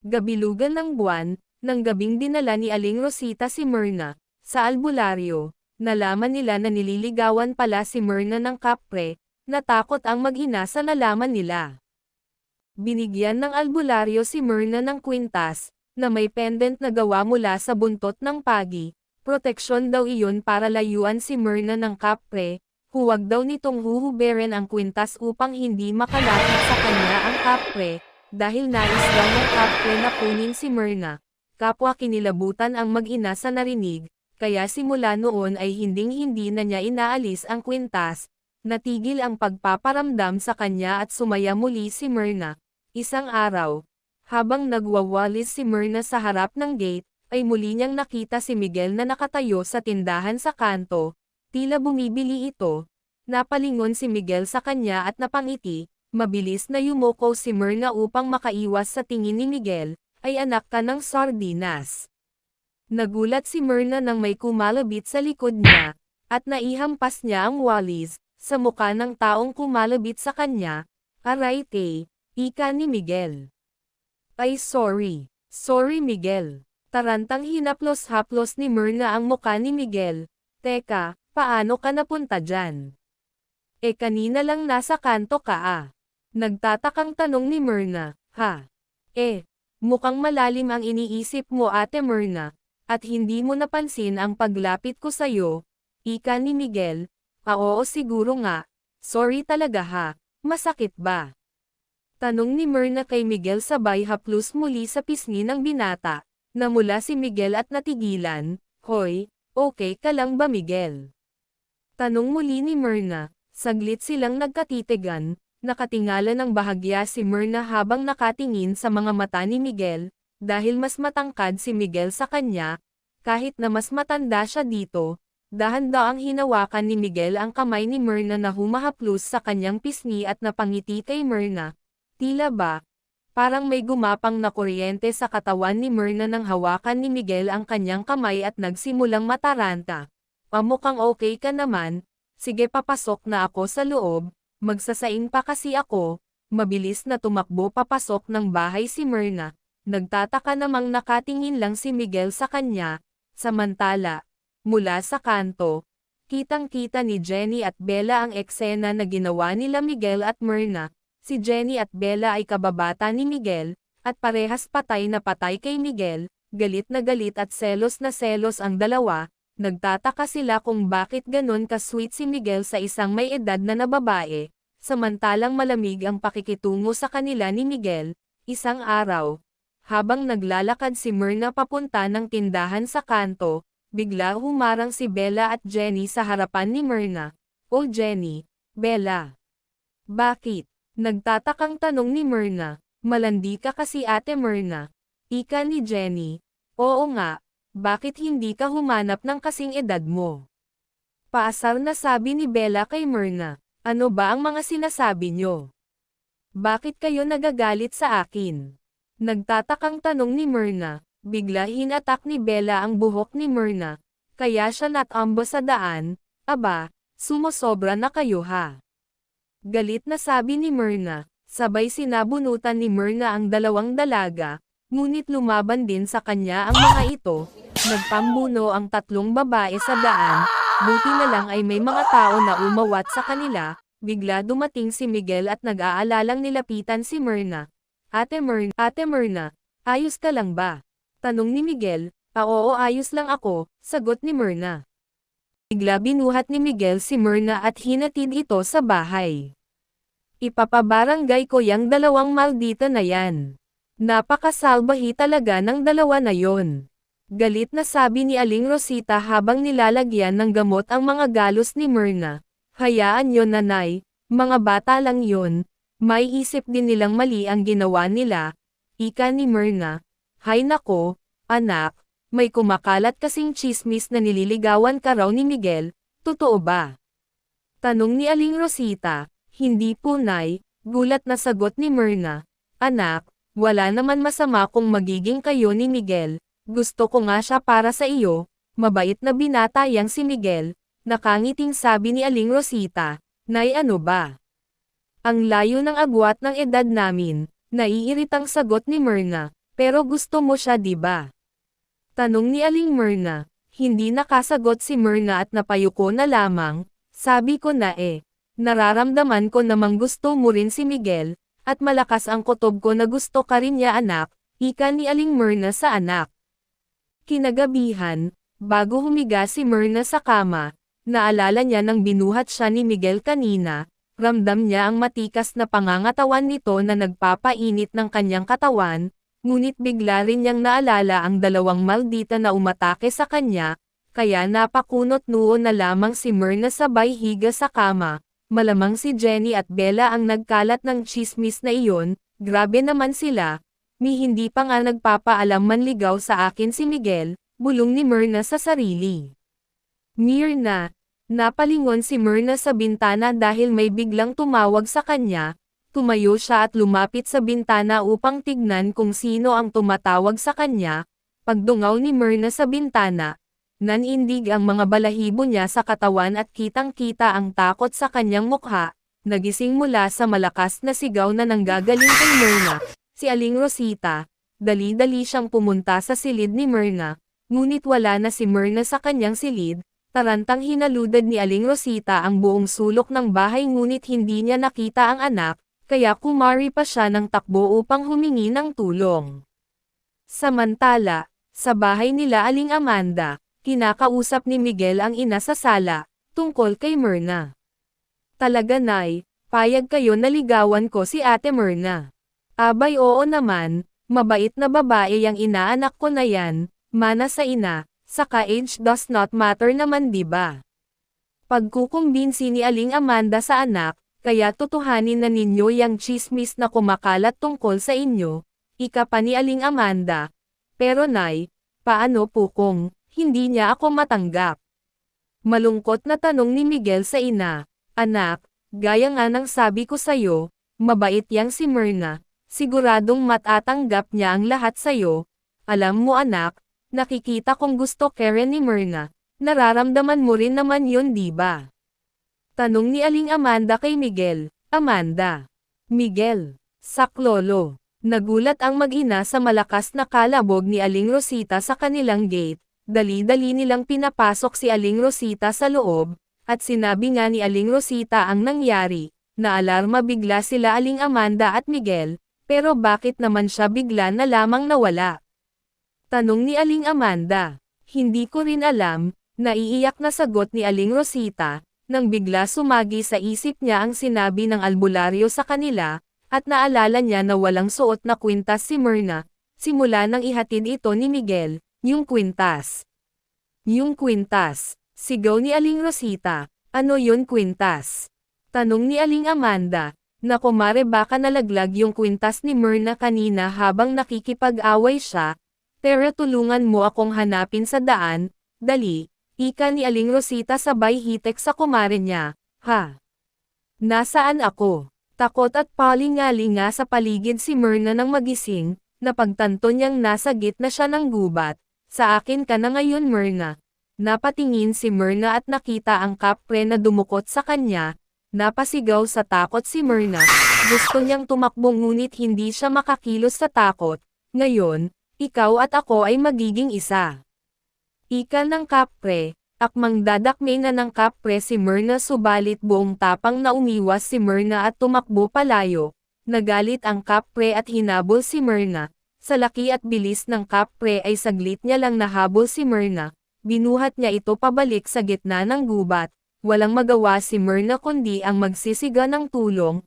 Gabilugan ng buwan, nang gabing dinala ni Aling Rosita si Myrna, sa albularyo, nalaman nila na nililigawan pala si Myrna ng kapre, natakot ang mag-ina sa nalaman nila. Binigyan ng albularyo si Myrna ng kwintas, na may pendant na gawa mula sa buntot ng pagi, proteksyon daw iyon para layuan si Myrna ng kapre, huwag daw nitong huhuberin ang kwintas upang hindi makalapit sa kanya ang kapre, dahil nais daw ng kapre na kunin si Myrna. Kapwa kinilabutan ang mag-ina sa narinig, kaya simula noon ay hinding-hindi na niya inaalis ang kwintas, natigil ang pagpaparamdam sa kanya at sumaya muli si Myrna. Isang araw, habang nagwawalis si Myrna sa harap ng gate, ay muli niyang nakita si Miguel na nakatayo sa tindahan sa kanto, tila bumibili ito. Napalingon si Miguel sa kanya at napangiti, mabilis na yumuko si Myrna upang makaiwas sa tingin ni Miguel, ay anak ka ng sardinas. Nagulat si Myrna nang may kumalabit sa likod niya, at naihampas niya ang walis, sa mukha ng taong kumalabit sa kanya. Aray te, ika ni Miguel. Ay sorry Miguel. Tarantang hinaplos-haplos ni Myrna ang mukha ni Miguel. Teka, paano ka napunta dyan? Kanina lang nasa kanto ka ah. Nagtatakang tanong ni Myrna. Ha? Mukhang malalim ang iniisip mo Ate Myrna, at hindi mo napansin ang paglapit ko sa'yo, ika ni Miguel. Oo siguro nga, sorry talaga ha, masakit ba? Tanong ni Myrna kay Miguel sabay haplos muli sa pisngi ng binata, namula si Miguel at natigilan. Hoy, okay ka lang ba Miguel? Tanong muli ni Myrna, saglit silang nagkatitigan. Nakatingala ng bahagya si Myrna habang nakatingin sa mga mata ni Miguel, dahil mas matangkad si Miguel sa kanya, kahit na mas matanda siya dito, dahan-daang hinawakan ni Miguel ang kamay ni Myrna na humahaplos sa kanyang pisngi at napangiti kay Myrna. Tila ba, parang may gumapang na kuryente sa katawan ni Myrna nang hawakan ni Miguel ang kanyang kamay at nagsimulang mataranta. Mukhang okay ka naman, sige papasok na ako sa loob. Magsasaing pa kasi ako, mabilis na tumakbo papasok ng bahay si Myrna. Nagtataka namang nakatingin lang si Miguel sa kanya, samantala, mula sa kanto, kitang-kita ni Jenny at Bella ang eksena na ginawa nila Miguel at Myrna. Si Jenny at Bella ay kababata ni Miguel, at parehas patay na patay kay Miguel, galit na galit at selos na selos ang dalawa. Nagtataka sila kung bakit ganon ka-sweet si Miguel sa isang may edad na babae, samantalang malamig ang pakikitungo sa kanila ni Miguel. Isang araw, habang naglalakad si Myrna papunta ng tindahan sa kanto, bigla humarang si Bella at Jenny sa harapan ni Myrna. O Jenny, Bella. Bakit? Nagtatakang tanong ni Myrna. Malandi ka kasi Ate Myrna. Ika ni Jenny. Oo nga. Bakit hindi ka humanap ng kasing edad mo? Paasar na sabi ni Bella kay Myrna. Ano ba ang mga sinasabi nyo? Bakit kayo nagagalit sa akin? Nagtatakang tanong ni Myrna. Bigla hinatak ni Bella ang buhok ni Myrna. Kaya siya natambo sa daan. Aba, sumosobra na kayo ha. Galit na sabi ni Myrna. Sabay sinabunutan ni Myrna ang dalawang dalaga. Ngunit lumaban din sa kanya ang mga ito. Nagpambuno ang tatlong babae sa daan, buti na lang ay may mga tao na umawat sa kanila. Bigla dumating si Miguel at nag-aalalang nilapitan si Myrna. Ate Myrna, ayos ka lang ba? Tanong ni Miguel. Oo ayos lang ako, sagot ni Myrna. Bigla binuhat ni Miguel si Myrna at hinatid ito sa bahay. Ipapabarangay ko yang dalawang maldita na yan. Napakasalbahi talaga ng dalawa na yon. Galit na sabi ni Aling Rosita habang nilalagyan ng gamot ang mga galos ni Myrna. Hayaan yon nanay, mga bata lang yon. May isip din nilang mali ang ginawa nila. Ika ni Myrna. Hay nako, anak, may kumakalat kasing chismis na nililigawan ka raw ni Miguel, totoo ba? Tanong ni Aling Rosita. Hindi po nay, gulat na sagot ni Myrna. Anak, wala naman masama kung magiging kayo ni Miguel. Gusto ko nga siya para sa iyo, mabait na binata yang si Miguel, nakangiting sabi ni Aling Rosita. Nay ano ba? Ang layo ng agwat ng edad namin, naiiritang sagot ni Myrna. Pero gusto mo siya di ba? Tanong ni Aling Myrna. Hindi nakasagot si Myrna at napayuko na lamang. Sabi ko na nararamdaman ko namang gusto mo rin si Miguel, at malakas ang kutob ko na gusto ka rin niya anak, ika ni Aling Myrna sa anak. Kinagabihan, bago humiga si Myrna sa kama, naalala niya nang binuhat siya ni Miguel kanina, ramdam niya ang matikas na pangangatawan nito na nagpapainit ng kanyang katawan, ngunit bigla rin niyang naalala ang dalawang maldita na umatake sa kanya, kaya napakunot noo na lamang si Myrna sabay higa sa kama. Malamang si Jenny at Bella ang nagkalat ng chismis na iyon, grabe naman sila, hindi pa nga nagpapaalam manligaw sa akin si Miguel, bulong ni Myrna sa sarili. Myrna, napalingon si Myrna sa bintana dahil may biglang tumawag sa kanya, tumayo siya at lumapit sa bintana upang tignan kung sino ang tumatawag sa kanya, pagdungaw ni Myrna sa bintana. Nanindig ang mga balahibo niya sa katawan at kitang-kita ang takot sa kanyang mukha, nagising mula sa malakas na sigaw na nanggagaling kay Myrna, si Aling Rosita, dali-dali siyang pumunta sa silid ni Myrna, ngunit wala na si Myrna sa kanyang silid, tarantang hinaludad ni Aling Rosita ang buong sulok ng bahay ngunit hindi niya nakita ang anak, kaya kumari pa siya ng takbo upang humingi ng tulong. Samantala, sa bahay nila Aling Amanda, kinakausap ni Miguel ang ina sa sala, tungkol kay Myrna. Talaga nay, payag kayo na ligawan ko si Ate Myrna. Abay oo naman, mabait na babae yang inaanak ko na yan, mana sa ina, saka age does not matter naman diba? Pagkukumbinsi ni Aling Amanda sa anak, kaya tutuhanin na ninyo yang chismis na kumakalat tungkol sa inyo, ika pa ni Aling Amanda. Pero nay, paano po kung hindi niya ako matanggap? Malungkot na tanong ni Miguel sa ina. Anak, gaya nga ng sabi ko sayo, mabait yang si Myrna, siguradong matatanggap niya ang lahat sayo. Alam mo anak, nakikita kong gusto Karen ni Myrna, nararamdaman mo rin naman yun diba? Tanong ni Aling Amanda kay Miguel. Amanda. Miguel. Saklolo. Nagulat ang mag-ina sa malakas na kalabog ni Aling Rosita sa kanilang gate. Dali-dali nilang pinapasok si Aling Rosita sa loob, at sinabi nga ni Aling Rosita ang nangyari. Naalarma bigla sila Aling Amanda at Miguel, pero bakit naman siya bigla na lamang nawala? Tanong ni Aling Amanda. Hindi ko rin alam, naiiyak na sagot ni Aling Rosita, nang bigla sumagi sa isip niya ang sinabi ng albularyo sa kanila, at naalala niya na walang suot na kwintas si Myrna, simula nang ihatid ito ni Miguel. Yung kwintas. Yung kwintas. Sigaw ni Aling Rosita. Ano yun kwintas? Tanong ni Aling Amanda. Na kumare baka nalaglag yung kwintas ni Myrna kanina habang nakikipag-away siya. Pero tulungan mo akong hanapin sa daan. Dali. Ika ni Aling Rosita sabay hitek sa kumare niya. Ha? Nasaan ako? Takot at palingalinga sa paligid si Myrna nang magising. Napagtanto niyang nasa gitna siya ng gubat. Sa akin ka na ngayon Myrna. Napatingin si Myrna at nakita ang kapre na dumukot sa kanya. Napasigaw sa takot si Myrna. Gusto niyang tumakbo ngunit hindi siya makakilos sa takot. Ngayon, ikaw at ako ay magiging isa. Ika ng kapre. Akmang dadakme na ng kapre si Myrna subalit buong tapang na umiwas si Myrna at tumakbo palayo. Nagalit ang kapre at hinabol si Myrna. Sa laki at bilis ng kapre ay saglit niya lang nahabol si Myrna. Binuhat niya ito pabalik sa gitna ng gubat. Walang magawa si Myrna kundi ang magsisiga ng tulong.